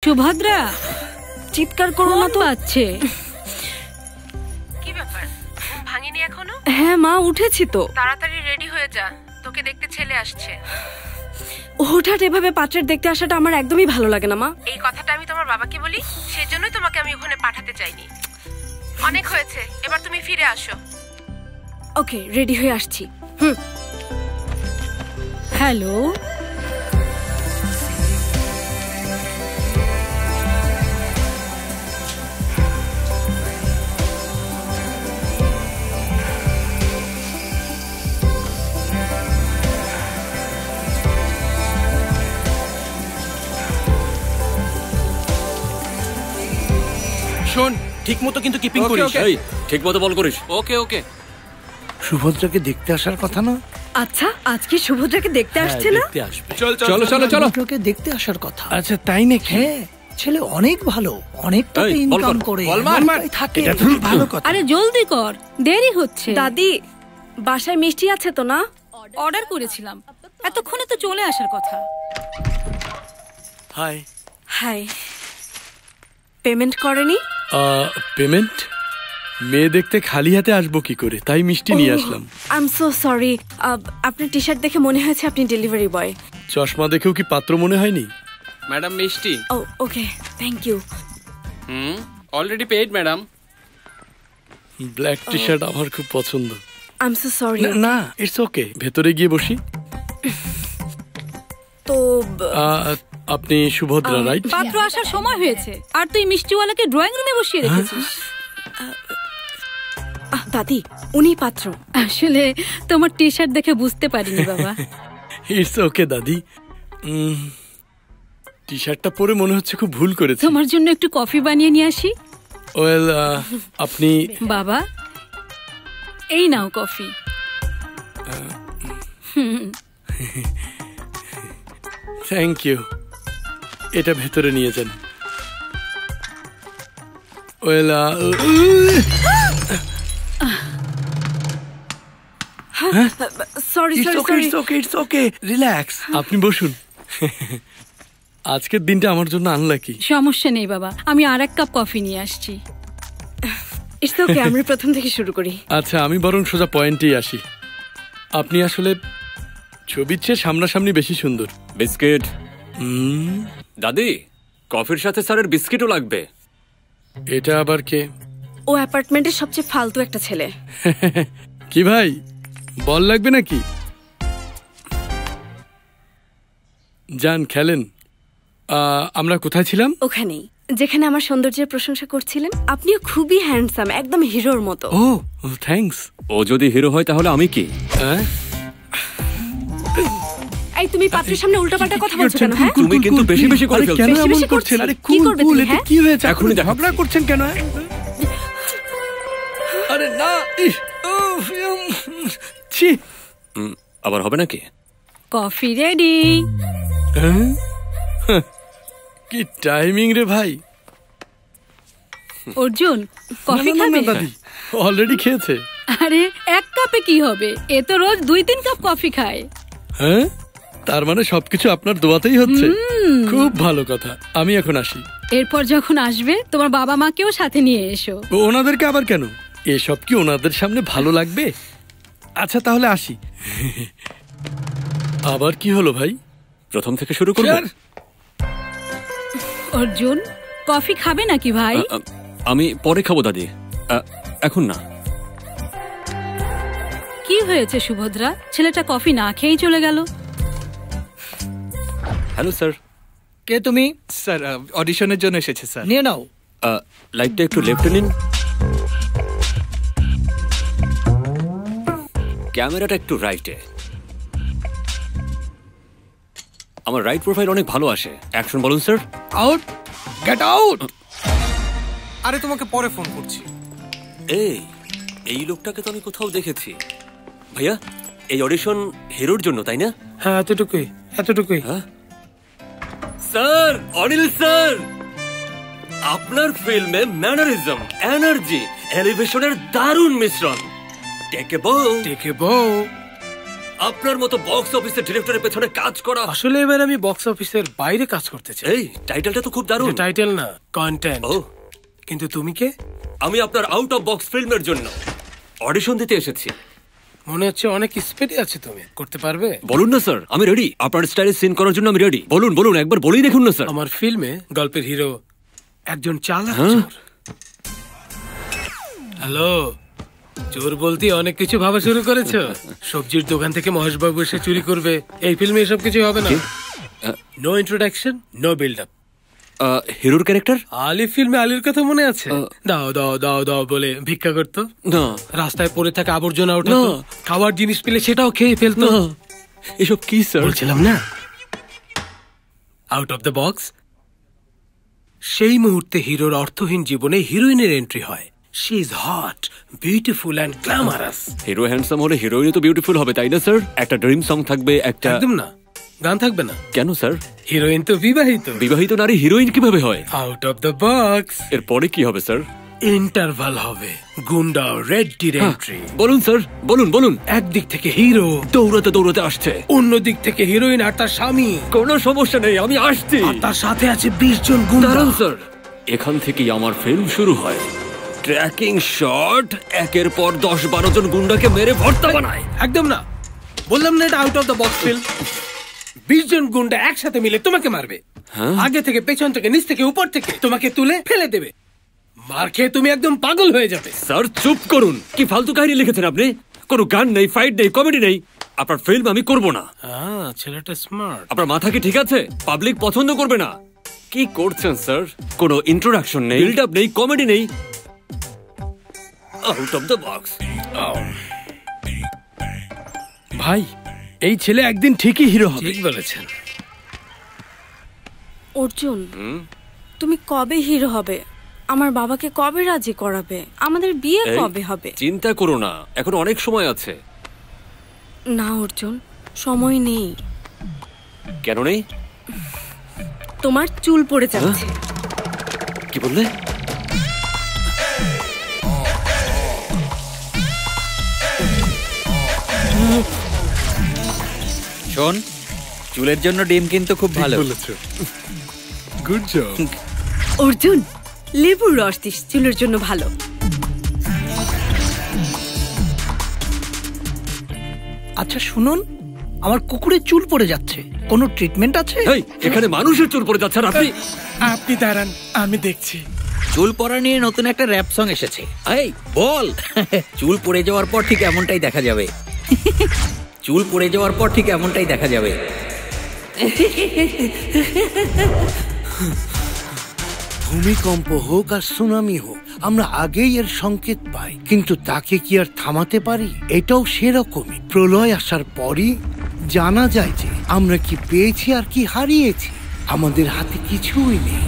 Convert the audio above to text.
সুভদ্রা, চিৎকার করো না তো। আছে কি ব্যাপার, ঘুম ভাঙিনি এখনো? হ্যাঁ মা, উঠেছি তো। তাড়াতাড়ি রেডি হয়ে যা, তোকে দেখতে ছেলে আসছে। হঠাৎ এভাবে পাত্রের দেখতে আসাটা আমার একদমই ভালো লাগে না মা। এই কথাটা আমি তোমার বাবাকে বলি, সেজন্যই তোমাকে আমি ওখানে পাঠাতে চাইনি। অনেক হয়েছে, এবার তুমি ফিরে আসো। ওকে, রেডি হয়ে আসছি। হ্যালো, শোন, ঠিক মতো কিন্তু কিপিং করিস। এই ঠিক মতো বল করিস। ওকে ওকে। সুভদ্রাকে দেখতে আসার কথা না? আচ্ছা, আজকে সুভদ্রাকে দেখতে আসছে না? দেখতে আসবে। চল চলো চলো চলো। সুভদ্রাকে দেখতে আসার কথা। আচ্ছা তাই নাকি? হ্যাঁ, ছেলে অনেক ভালো, অনেক টাকা এই, ইনকাম বল কর, করে, বল মার, মার। এমনটাই থাকে। এটা তো ভালো কথা। আরে জলদি কর, দেরি হচ্ছে। দাদি, বাসায় মিষ্টি আছে তো না? অর্ডার করেছিলাম, এতক্ষণে তো চলে আসার কথা। হাই। হাই। পেমেন্ট করেনি? পেমেন্ট? মেয়ে দেখতে খালি হাতে আসবো কি করে, তাই মিষ্টি নিয়ে আসলাম। আই এম সো সরি, আপনার টি শার্ট দেখে মনে হয়েছে আপনি ডেলিভারি বয়। চশমা দেখেও কি পাত্র মনে হয়নি? ম্যাডাম মিষ্টি। Oh okay, thank you. Already paid madam. Black T-shirt আমার খুব পছন্দ। I am so sorry. না, ইটস ওকে। ভেতরে গিয়ে বসি। তো আপনি সুভদ্রা, রাইট? পাত্র আসার সময় হয়েছে, আর তুই মিষ্টিওয়ালাকে ড্রয়িং রুমে বসিয়ে রেখেছিস। দাদি, উনি পাত্র। আসলে তোমার টি শার্ট দেখে বুঝতে পারিনি বাবা। ইটস ওকে দাদি। টি শার্টটা পরে মনে হচ্ছে খুব ভুল করেছি। তোমার জন্য একটু কফি বানিয়ে নিয়ে আসি। ওয়েল, আপনি বাবা, এই নাও কফি। Thank you. এটা ভেতরে নিয়ে যান। Well, sorry sorry sorry. It's okay, relax. আপনি বসুন। আজকের দিনটা আমার জন্য আনলাকি। সমস্যা নেই বাবা, আমি আর এক কাপ কফি নিয়ে আসছি। ইটস ওকে, আমরা প্রথম থেকে শুরু করি। আচ্ছা, আমি বরং সোজা পয়েন্টেই আসি। আপনি আসলে ছবির চেয়ে সামনাসামনি বেশি সুন্দর। বিস্কিট? দাদি, কফির সাথে স্যারের বিস্কিটও লাগবে। এটা আবার কে? ও অ্যাপার্টমেন্টের সবচেয়ে ফালতু একটা ছেলে। কি ভাই, বল লাগবে নাকি? যান খেলেন। আমরা কোথায় ছিলাম? ওখানেই, যেখানে আমার সৌন্দর্যের প্রশংসা করছিলেন। আপনিও খুবই হ্যান্ডসাম, একদম হিরোর মতো। ও থ্যাঙ্কস। ও যদি হিরো হয় তাহলে আমি কি? এই তুমি পাত্রের সামনে উল্টোপাল্টা কথা বলছো কেন? হ্যাঁ, তুমি কিন্তু বেশি বেশি করে ফেলছো। কেন বেশি এমন বেশি করছেন? করছি। আরে কি কুল করবে কুল, তুমি, এটা হ্যাঁ? কি হয়েছে? এখনই দেখাচ্ছি। ঝগড়া করছেন কেন? আরে না, ছি। আবার হবে নাকি? Coffee ready. কি টাইমিং রে ভাই। অর্জুন, কফি না, না, খাবে? না, দাদি অলরেডি খেয়েছে। আরে এক কাপে কি হবে, এ তো রোজ 2-3 কাপ কফি খায়। হ্যাঁ, তার মানে সবকিছু আপনার দোয়াতেই হচ্ছে। খুব ভালো কথা। আমি এখন আসি। এরপর যখন আসবে তোমার বাবা মাকেও সাথে নিয়ে এসো। ওনাদেরকে আবার কেন? এসব কি ওনাদের সামনে ভালো লাগবে? আচ্ছা তাহলে আসি। আবার কি হলো ভাই? প্রথম থেকে শুরু করব? অর্জুন, কফি খাবে নাকি ভাই? আমি পরে খাবো দাদি, এখন না। কি হয়েছে সুভদ্রা, ছেলেটা কফি না খেয়েই চলে গেল। Hello sir. কে তুমি? স্যার অডিশনের জন্য এসেছে স্যার। নিয়ে নাও। লাইটটা একটু লেফটে নিন, ক্যামেরাটা একটু রাইটে। আমার রাইট প্রোফাইল অনেক ভালো আসে। অ্যাকশন বলুন স্যার। Out, get out. আরে তোমাকে পরে ফোন করছি। এই লোকটাকে তো আমি কোথাও দেখেছি। ভাইয়া, এই অডিশন হিরোর জন্য তাই না? হ্যাঁ, এতটুকুই। হ্যাঁ স্যার, অনিল স্যার, আপনার ফিল্মে ম্যানারিজম, এনার্জি, এলিভেশনের দারুণ মিশ্রণ। টেকে বউ। আপনার মতো বক্স অফিসের ডিরেক্টরের পেছনে কাজ করা। আসলে এবার আমি বক্স অফিসের বাইরে কাজ করতে চাই। এই টাইটেলটা তো খুব দারুণ। টাইটেল না, কন্টেন্ট। ও, কিন্তু তুমি কে? আমি আপনার আউট অফ বক্স ফিল্মের জন্য অডিশন দিতে এসেছি। মনে হচ্ছে অনেক স্পিডি আছে, তুমি করতে পারবে? বলুন না স্যার, আমি রেডি। আপনার স্টাইলে সিন করার জন্য আমি রেডি। বলুন বলুন, একবার বলেই দেখুন না স্যার। আমার ফিল্মে গল্পের হিরো একজন চালাক হ্যাঁ? চোর। হ্যালো, চোর বলতে অনেক কিছু ভাবা শুরু করেছো। সবজির দোকান থেকে মহেশবাবু এসে চুরি করবে, এই ফিল্মে এসব কিছু হবে না। No introduction, no build up. হিরোর ক্যারেক্টার? আলি ফিল্মে আলির কথা মনে আছে? দাও দাও দাও দাও বলে ভিক্ষা করতো, না। রাস্তায় পড়ে থাকা আবর্জনা ওঠাতো, খাবার জিনিস পেলে সেটাও খেয়ে ফেলতো। এসব কি স্যার? বলছিলাম না, আউট অফ দ্য বক্স। সেই মুহূর্তে হিরোর অর্থহীন জীবনে হিরোইনের এন্ট্রি হয়। She is hot, beautiful and glamorous. Hero handsome হলে হিরোইনও তো বিউটিফুল হবে, তাই না স্যার? একটা ড্রিম সং থাকবে, একটা। একদম না, গান থাকবে না। কেন স্যার? হিরোইন তো বিবাহিত। বিবাহিত নারী হিরোইন কিভাবে হয়? Out of the box. এরপরে কি হবে স্যার? ইন্টারভাল হবে, গুন্ডা রেড্ডির এন্ট্রি। বলুন স্যার, বলুন বলুন। একদিক থেকে হিরো দৌড়াতে দৌড়াতে আসছে, অন্য দিক থেকে হিরোইন আর তার স্বামী। কোনো সমস্যা নেই, আমি আসছি। আর তার সাথে আছে 20 জন গুন্ডা। দাঁড়ান স্যার, এখান থেকেই আমার ফিল্ম শুরু হয়। ট্র্যাকিং শট, একের পর 10-12 জন গুন্ডাকে মেরে ভর্তা বানায়। একদম না, বললাম না এটা out of the box film. 20 জন গুন্ডা একসাথে মিলে তোমাকে মারবে, আগে থেকে, পেছন থেকে, নিচ থেকে, উপর থেকে তোমাকে তুলে ফেলে দেবে। মার খেয়ে তুমি একদম পাগল হয়ে যাবে। স্যার চুপ করুন, কি ফালতু কাহিনী লিখেছেন আপনি? কোনো গান নেই, ফাইট নেই, কমেডি নেই। আপনার ফিল্ম আমি করব না। ছেলেটা স্মার্ট। আপনার মাথা কি ঠিক আছে? পাবলিক পছন্দ করবে না। কি করছেন স্যার? কোনো ইন্ট্রোডাকশন নেই, বিল্ড আপ নেই, কমেডি নেই, আউট অফ দ্য বক্স। ভাই, এই ছেলে একদিন ঠিকই হিরো হবে। ঠিক বলেছেন। অর্জুন, তুমি কবে হিরো হবে? আমার বাবাকে কবে রাজি করাবে? আমাদের বিয়ে এই, কবে হবে? চিন্তা করো না, এখন অনেক সময় আছে। না অর্জুন, সময় নেই। কেন নেই? তোমার চুল পড়ে যাচ্ছে। কি বললে? শোন, চুলের জন্য ডিম কিন্তু খুব ভালো। Good job. অর্জুন, লেবুর রস দিস, চুলের জন্য ভালো। আচ্ছা শুনুন, আমার কুকুরের চুল পড়ে যাচ্ছে, কোনো ট্রিটমেন্ট আছে? এই, এখানে মানুষের চুল পড়ে যাচ্ছে আর আপনি? আপনি দাঁড়ান, আমি দেখছি। চুল পড়া নিয়ে নতুন একটা র‍্যাপ সং এসেছে। এই বল, চুল পড়ে যাওয়ার পর ঠিক এমনটাই দেখা যাবে। চুল পড়ে যাওয়ার পর ঠিক এমনটাই দেখা যাবে। ভূমিকম্প হোক আর সুনামি হোক, আমরা আগেই এর সংকেত পাই, কিন্তু তাকে কি আর থামাতে পারি? এটাও সেরকমই, প্রলয় আসার পরই জানা যায় যে আমরা কি পেয়েছি আর কি হারিয়েছি। আমাদের হাতে কিছুই নেই।